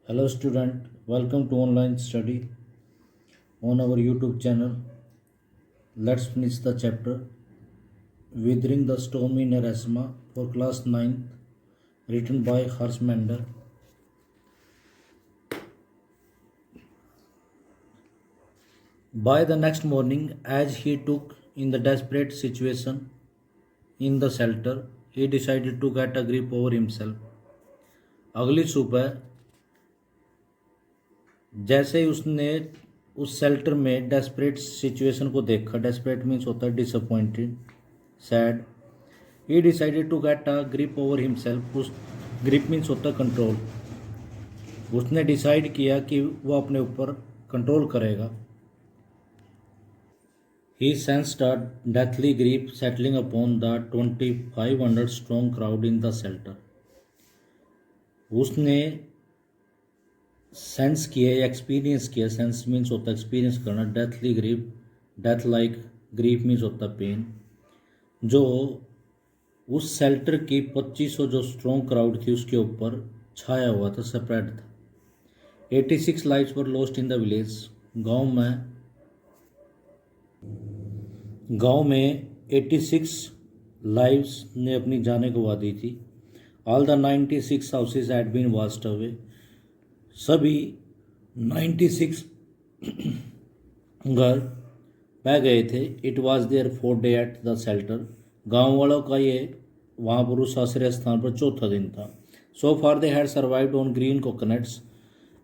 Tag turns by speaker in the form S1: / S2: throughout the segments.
S1: Hello student, welcome to online study on our YouTube channel. Let's finish the chapter Withering the Storm in Erasma for class 9th written by Harsh Mender. By the next morning, as he took in the desperate situation in the shelter, he decided to get a grip over himself. अगली सुबह जैसे ही उसने उस shelter में desperate situation को देखा, desperate means होता है disappointed, sad, he decided to get a grip over himself, उस ग्रिप मीन्स होता है कंट्रोल, उसने डिसाइड किया कि वो अपने ऊपर कंट्रोल करेगा. He sensed a deathly grip settling upon the 2500 strong crowd in the shelter. उसने सेंस किया या एक्सपीरियंस किया, सेंस मीन्स होता है एक्सपीरियंस करना, deathly grief, death like grief means होता है पेन, जो उस शेल्टर की 2500 जो स्ट्रॉन्ग क्राउड थी उसके ऊपर छाया हुआ था, स्प्रेड था. 86 lives were lost in the village. गांव में 86 लाइव्स ने अपनी जानें गंवा दी थी. All the 96 houses had been washed away. सभी 96 घर बह गए थे. It was their 4th day at the shelter. गाँव वालों का ये वहाँ पर उस आश्रय स्थान पर चौथा दिन था. So far they had survived on green coconuts.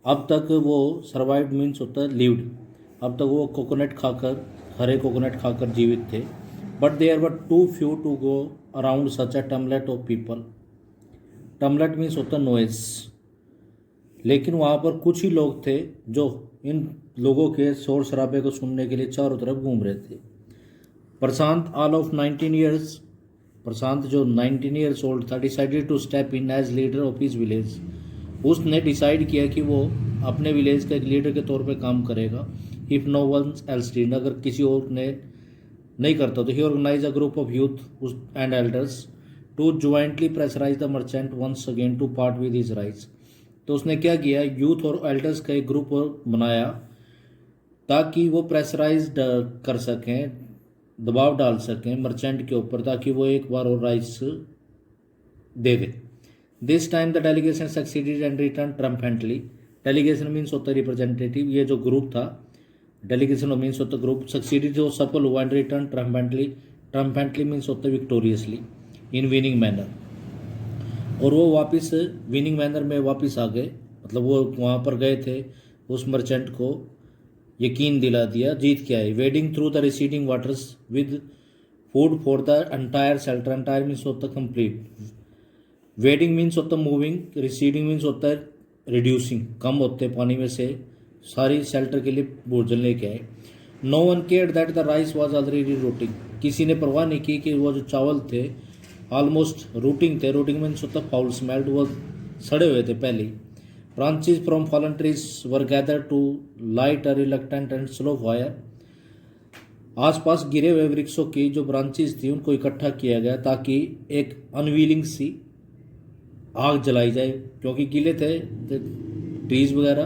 S1: अब तक वो सर्वाइव्ड मीन्स होता है लिव्ड, अब तक वो कोकोनट खाकर, हरे कोकोनट खाकर जीवित थे. But there were too few to go around such a tumult of people. Tumult means होता है नॉइज, लेकिन वहाँ पर कुछ ही लोग थे जो इन लोगों के शोर शराबे को सुनने के लिए चारों तरफ घूम रहे थे. Prashant, all of 19 years, Prashant जो 19 ईयर्स ओल्ड था, decided to step in as leader of his village. उसने डिसाइड किया कि वो अपने विलेज का एक लीडर के तौर पे काम करेगा. If no one else did, अगर किसी और ने नहीं करता तो he organise a group of youth and elders to jointly pressurise the merchant once again to part with his rights. तो उसने क्या किया, यूथ और एल्डर्स का एक ग्रुप बनाया ताकि वो प्रेशराइज कर सकें, दबाव डाल सकें मर्चेंट के ऊपर, ताकि वो एक बार और राइट्स दे दे. This time the delegation succeeded and return triumphantly. Delegation means होता है रिप्रेजेंटेटिव. ये जो ग्रुप था, डेलीगेशन मीन्स होता है ग्रुप, सक्सीडेड जो सफल हुआ, एंड रिटर्न ट्रम्पेंटली. ट्रम्पेंटली मीन्स होता है विक्टोरियसली इन विनिंग मैनर. और वो वापस विनिंग मैनर में वापस आ गए, मतलब वो वहाँ पर गए थे, उस मर्चेंट को यकीन दिला दिया, जीत के आए. Wedding through the receding waters with food for the entire shelter. Entire means होता है कंप्लीट. वेडिंग मीन्स होता है मूविंग, रिसीडिंग मीन्स होता है रिड्यूसिंग, कम होते पानी में से, सारी शेल्टर के लिए भोजन लेके आए. No one care that the rice was already rotting. किसी ने परवाह नहीं की कि वो जो चावल थे ऑलमोस्ट रूटिंग थे. रूटिंग मीन्स होता है फाउल स्मेल्ड, वो सड़े हुए थे पहले. Branches from fallen trees were gather to light a reluctant and slow fire. आसपास गिरे हुए वृक्षों की जो ब्रांचेज थी उनको इकट्ठा किया गया ताकि एक अनवीलिंग सी आग जलाई जाए, क्योंकि गीले थे ट्रीज वगैरह.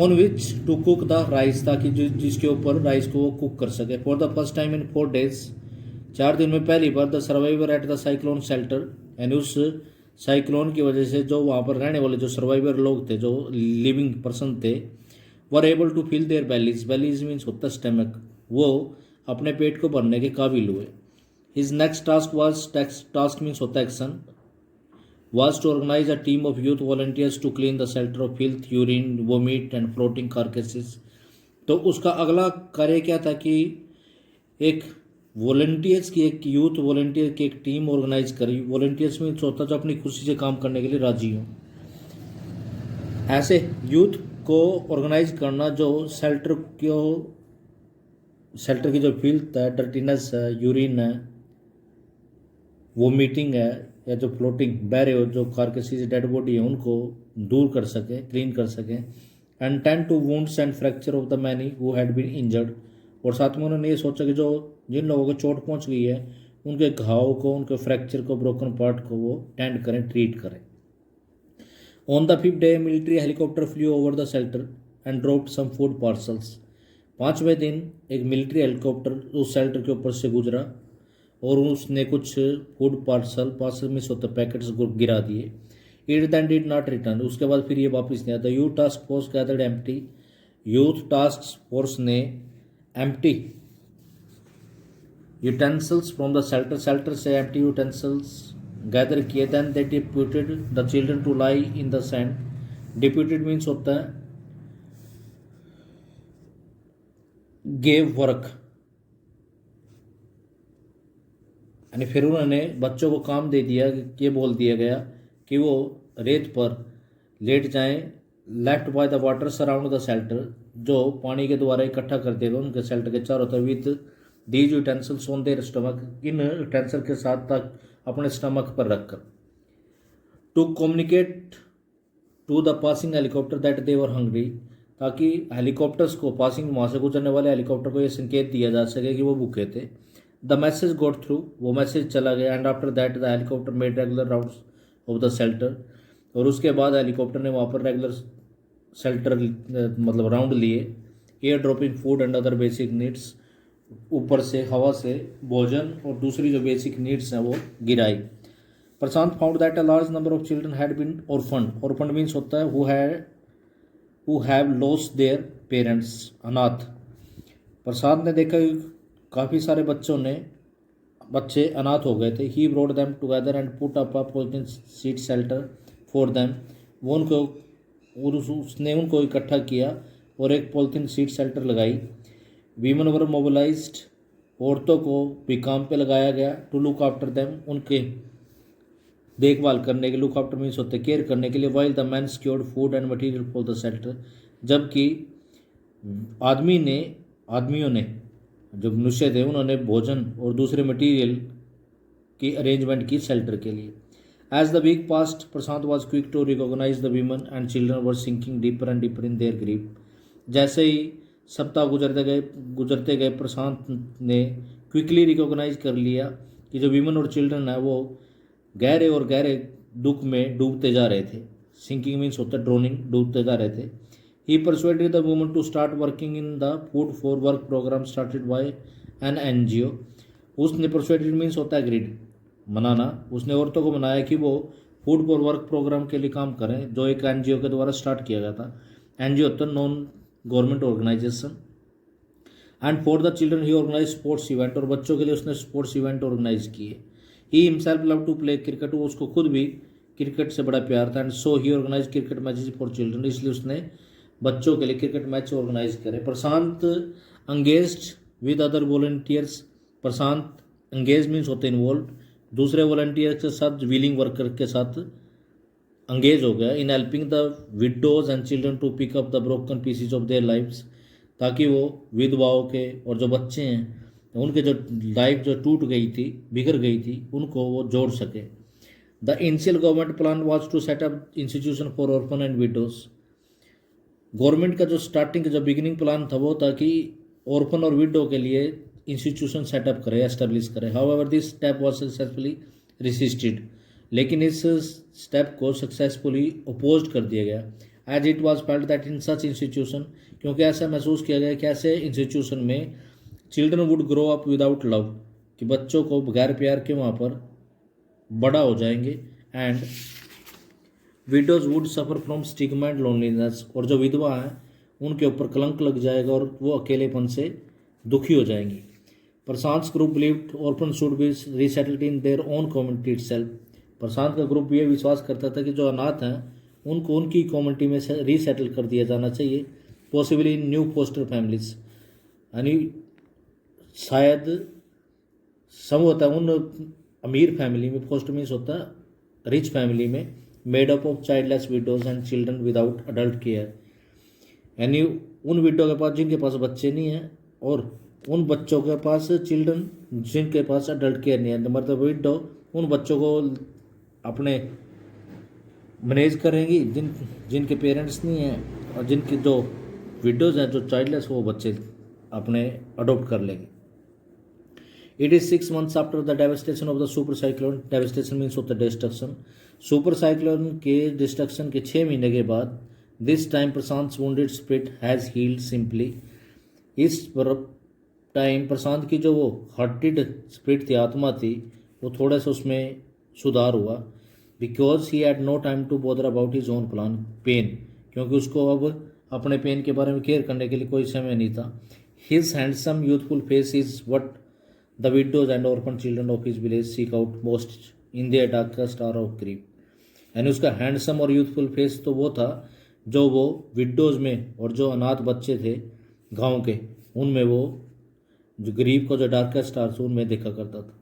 S1: On which to cook the rice, ताकि जिसके ऊपर राइस को वो कुक कर सके. For the first time in 4 days, 4 दिन में पहली बार, the survivor at the cyclone shelter, यानी उस साइक्लोन की वजह से जो वहाँ पर रहने वाले जो सर्वाइवर लोग थे, जो लिविंग पर्सन थे, were able to fill their bellies. Bellies means होता है स्टमक. वो अपने पेट को भरने के काबिल हुए. His next task was, task means होता है action, was to organize a team of youth volunteers to clean the shelter of filth, urine, vomit and floating carcasses. तो उसका अगला कार्य क्या था कि एक वॉलंटियर्स की, एक यूथ वॉलंटियर की एक टीम ऑर्गेनाइज करी. वॉलंटियर्स में होता जो अपनी खुशी से काम करने के लिए राजी हो. ऐसे यूथ को ऑर्गेनाइज करना जो शेल्टर की जो फिल्थ है, डर्टीनेस है, यूरिन है, वोमिटिंग है, या जो फ्लोटिंग बह रहे हो जो कार्केसेस डेड बॉडी है, उनको दूर कर सके, क्लीन कर सके. And tend to wounds and fracture of the many who had been injured. और साथ में उन्होंने ये सोचा कि जो जिन लोगों को चोट पहुंच गई है उनके घाव को, उनके फ्रैक्चर को, ब्रोकन पार्ट को वो टेंड करें, ट्रीट करें. On the fifth day, a military helicopter flew over the shelter and dropped some food parcels. 5वें दिन एक मिलिट्री हेलीकॉप्टर उस शेल्टर के ऊपर से गुजरा और उसने कुछ फूड पार्सल में सोते पैकेट्स गिरा दिए. It then did not return. उसके बाद फिर ये वापस नहीं आता. Youth task force gathered empty. Youth task force ने empty utensils from the shelter. Shelter से एम्प्टी यूटेंसिल्स गैदर किए. Then they deputed the children to lie in the sand. Deputed means होता है गेव वर्क, यानी फिर उन्होंने बच्चों को काम दे दिया. ये बोल दिया गया कि वो रेत पर लेट जाएं. Left by the water surround the shelter. जो पानी के द्वारा इकट्ठा कर देगा उनके शेल्टर के चारों तरफ. With these utensils on their stomach. इन यूटेंसिल के साथ तक अपने स्टमक पर रखकर. To communicate to the passing helicopter that they were hungry. ताकि हेलीकॉप्टर्स को, पासिंग वहाँ से गुजरने वाले हेलीकॉप्टर को ये संकेत दिया जा सके कि वो भूखे थे. The message got through. वो मैसेज चला गया. And after that the helicopter made regular rounds of the shelter. और उसके बाद हेलीकॉप्टर ने वहाँ पर रेगुलर शेल्टर मतलब राउंड लिए. Air dropping food and other basic needs. ऊपर से हवा से भोजन और दूसरी जो बेसिक नीड्स हैं वो गिराई. Prashant found that a large number of children had been orphaned. Orphaned means होता है who have lost their parents, अनाथ. प्रसाद ने देखा कि काफ़ी सारे बच्चे अनाथ हो गए थे. He brought them together and put up a polythene sheet shelter for them. वो उसने उनको इकट्ठा किया और एक पॉलिथीन सीट शेल्टर लगाई. Women were mobilised. औरतों को भी काम पे लगाया गया. To look after them. उनके देखभाल करने के. लुक आफ्टर मीन्स होते केयर करने के लिए. While the man secured food and material for the shelter. जबकि आदमियों ने जो मनुष्य थे उन्होंने भोजन और दूसरे मटेरियल की अरेंजमेंट की शेल्टर के लिए. As the week passed Prashant was quick to recognise the women and children were sinking deeper and deeper in their grief. जैसे ही सप्ताह गुजरते गए प्रशांत ने क्विकली रिकॉग्नाइज कर लिया कि जो वीमन और चिल्ड्रन है वो गहरे और गहरे दुख में डूबते जा रहे थे. सिंकिंग मीन्स होता है ड्रोनिंग, डूबते जा रहे थे. He persuaded the woman to start working in the food for work programme started by an NGO. उसने परसुएडेड मीन्स होता है ग्रीड, मनाना. उसने औरतों को मनाया कि वो फूड फॉर वर्क प्रोग्राम के लिए काम करें जो एक एनजीओ के द्वारा स्टार्ट किया गया था. एनजीओ होता है non government organisation. And for the children he organise sports event. और बच्चों के लिए उसने स्पोर्ट्स इवेंट ऑर्गेनाइज किए. He himself love to play cricket. वो उसको खुद भी क्रिकेट से बड़ा प्यार था. And so he organise cricket matches for children. इसलिए उसने बच्चों के लिए क्रिकेट मैच ऑर्गेनाइज करे. Prashant engaged with other volunteers. Prashant engage means होते इन्वॉल्व. दूसरे वॉलंटियर के साथ, विलिंग वर्कर के साथ अंगेज हो गया. In helping the widows and children to pick up the broken pieces of their lives. ताकि वो विधवाओं के और जो बच्चे हैं उनके जो लाइफ जो टूट गई थी, बिखर गई थी, उनको वो जोड़ सके. The initial government plan was to set up institution for orphan and widows. Government का जो स्टार्टिंग जो बिगिनिंग प्लान था वो था कि ऑर्फन और विडो के लिए इंस्टीट्यूशन सेटअप करे, एस्टेब्लिश करे. However this step was successfully resisted. लेकिन इस स्टेप को सक्सेसफुली अपोज कर दिया गया. As it was felt that in such institution. क्योंकि ऐसा महसूस किया गया कि ऐसे इंस्टीट्यूशन में children would grow up without love. कि बच्चों को बगैर प्यार के वहाँ पर बड़ा हो जाएंगे. And widows would suffer from stigma and loneliness. और जो विधवा हैं उनके ऊपर कलंक लग जाएगा और वो अकेलेपन से दुखी हो जाएंगी. Prashant group believed orphan should be resettled in their own community itself. Prashant का ग्रुप ये विश्वास करता था कि जो अनाथ हैं उनको उनकी कम्युनिटी में से रीसेटल कर दिया जाना चाहिए. पॉसिबली इन न्यू फोस्टर फैमिलीज. यानी शायद संभवतः उन अमीर फैमिली में. फोस्टर मीन्स होता है रिच फैमिली में. Made up of childless widows and children without adult care. यानी उन विडो के पास जिनके पास बच्चे नहीं हैं और उन बच्चों के पास चिल्ड्रन जिनके पास अडल्ट केयर नहीं है. मतलब विडो उन बच्चों को अपने मैनेज करेंगी जिनके पेरेंट्स नहीं हैं, और जिनकी जो विडोज़ हैं जो चाइल्डलेस वो बच्चे अपने अडोप्ट कर लेंगे. It is 6 months after the devastation of the super cyclone. Devastation means of the destruction. Super cyclone के डिस्ट्रक्शन के 6 महीने के बाद this time Prashant wounded spirit has healed simply. इस टाइम प्रशांत की जो वो हर्टेड स्पिरिट थी, आत्मा थी, वो थोड़ा सा उसमें सुधार हुआ. Because he had no time to bother about his own plan pain, क्योंकि उसको अब अपने पेन के बारे में केयर करने के लिए कोई समय नहीं था. His handsome youthful face is what the widows and orphan children of his village seek out most in their darkest hour of grief. यानी उसका हैंडसम और यूथफुल फेस तो वो था जो वो विडोज में और जो अनाथ बच्चे थे गांव के, उनमें वो जो गरीब का जो डार्केस्ट आवर्स उनमें देखा करता था.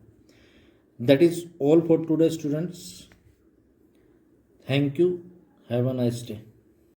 S1: That is all for today students. Thank you. Have a nice day.